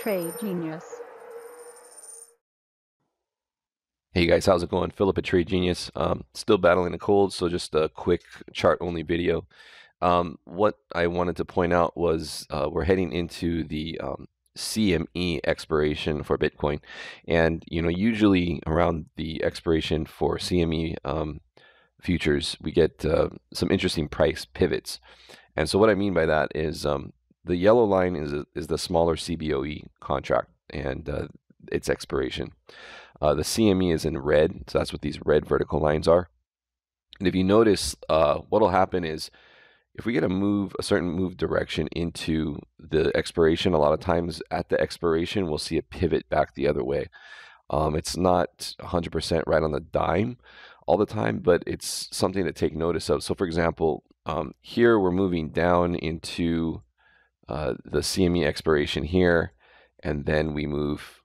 Trade Genius. Hey guys, how's it going? Philip at Trade Genius. Still battling a cold, so just a quick chart-only video. What I wanted to point out was we're heading into the CME expiration for Bitcoin, and usually around the expiration for CME futures, we get some interesting price pivots. And so what I mean by that is the yellow line is the smaller CBOE contract and its expiration. The CME is in red, so that's what these red vertical lines are. And if you notice, what'll happen is if we get a certain move direction into the expiration, a lot of times at the expiration, we'll see a pivot back the other way. It's not 100% right on the dime all the time, but it's something to take notice of. So for example, here we're moving down into the CME expiration here, and then we move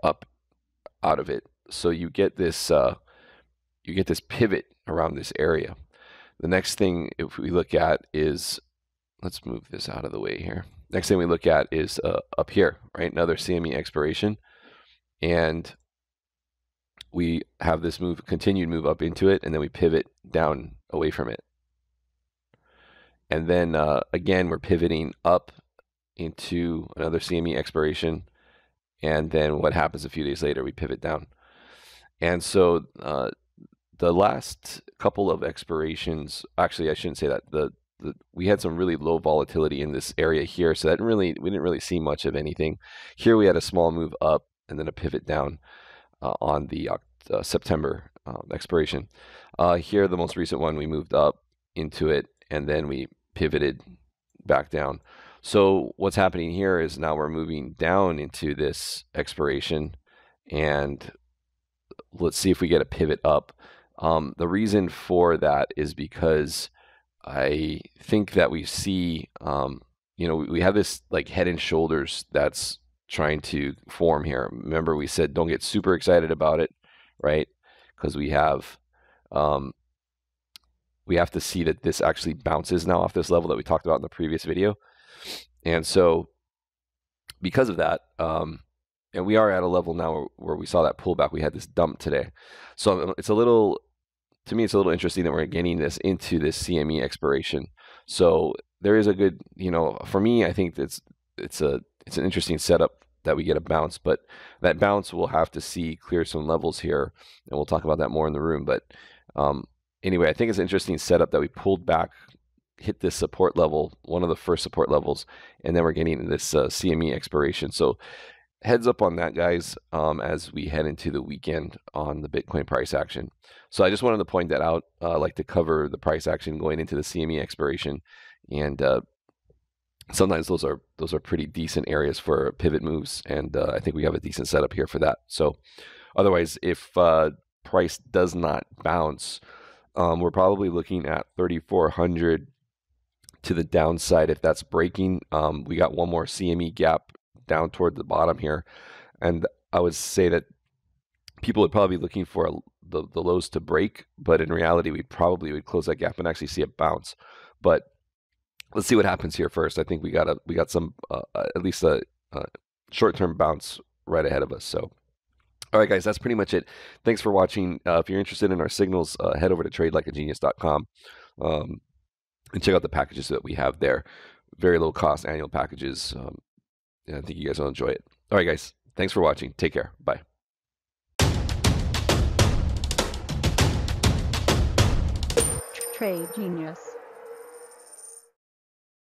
up out of it. So you get this pivot around this area. The next thing if we look at is, let's move this out of the way here. Next thing we look at is up here, right? Another CME expiration, and we have this continued move up into it, and then we pivot down away from it. And then again, we're pivoting up into another CME expiration. And then what happens a few days later, we pivot down. And so the last couple of expirations, actually I shouldn't say that, we had some really low volatility in this area here, so we didn't really see much of anything. Here we had a small move up and then a pivot down on the September expiration. Here, the most recent one, we moved up into it and then we pivoted back down. So what's happening here is now we're moving down into this expiration, and let's see if we get a pivot up. The reason for that is because I think that we see, we have this like head and shoulders that's trying to form here. Remember, we said don't get super excited about it, right? Because we have to see that this actually bounces now off this level that we talked about in the previous video. And so because of that, and we are at a level now where we saw that pullback, we had this dump today. So to me, it's a little interesting that we're getting this into this CME expiration. So there is a good, for me, I think it's an interesting setup that we get a bounce, but that bounce we'll have to see clear some levels here, and we'll talk about that more in the room. But anyway, I think it's an interesting setup that we pulled back, hit this support level, one of the first support levels, and then we're getting this CME expiration. So heads up on that, guys, as we head into the weekend on the Bitcoin price action. So I just wanted to point that out. I like to cover the price action going into the CME expiration, and sometimes those are pretty decent areas for pivot moves, and I think we have a decent setup here for that. So otherwise, if price does not bounce, we're probably looking at 3,400 to the downside if that's breaking. We got one more CME gap down toward the bottom here, and I would say that people would probably be looking for the lows to break, but in reality we probably would close that gap and actually see a bounce. But let's see what happens here first. I think we got some at least a short-term bounce right ahead of us. So all right, guys, that's pretty much it. Thanks for watching. If you're interested in our signals, head over to tradelikeagenius.com and check out the packages that we have there. Very low cost annual packages. And I think you guys will enjoy it. All right, guys, thanks for watching. Take care. Bye. Trade Genius.